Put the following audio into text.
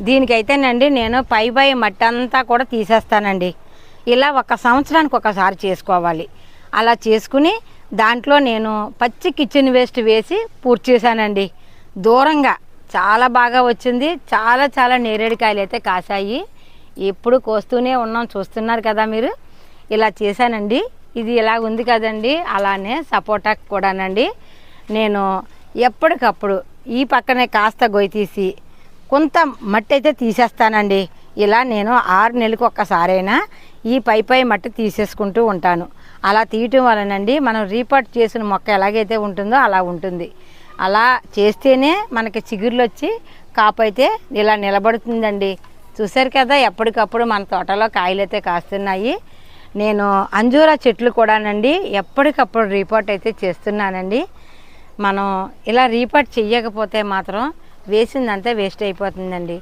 దీనికైతేనండి నేను పై మట్టి అంతా కూడా తీసేస్తానండి. ఇలా 1 సంవత్సరానికి ఒకసారి చేసుకోవాలి. అలా చేసుకుని దాంట్లో నేను పచ్చి కిచెన్ వేస్ట్ వేసి పూర్తి చేశానండి. దూరంగా చాలా బాగా వచ్చింది. చాలా చాలా నేరేడుకాయలు అయితే కాసాయి. ఎప్పుడు కోస్తూనే ఉన్నాం, చూస్తున్నారు కదా మీరు. ఇలా చేశానండి. ఇది ఇలా ఉంది కదండి, అలానే సపోటా కూడానండి. నేను ఎప్పటికప్పుడు ఈ పక్కనే కాస్త గొయ్యి తీసి కొంత మట్టి అయితే తీసేస్తానండి. ఇలా నేను 6 నెలలకు ఒక్కసారైనా ఈ పై మట్టి తీసేసుకుంటూ ఉంటాను. అలా తీయటం వలనండి మనం రీపాట్ చేసిన మొక్క ఎలాగైతే ఉంటుందో అలా ఉంటుంది. అలా చేస్తేనే మనకి చిగుర్లు వచ్చి కాపు అయితే ఇలా నిలబడుతుందండి. చూసారు కదా, ఎప్పటికప్పుడు మన తోటలో కాయలు అయితే కాస్తున్నాయి. నేను అంజూరా చెట్లు కూడానండి ఎప్పటికప్పుడు రీపాట్ అయితే చేస్తున్నానండి. మనం ఇలా రీపాట్ చెయ్యకపోతే మాత్రం వేసిందంతా వేస్ట్ అయిపోతుందండి.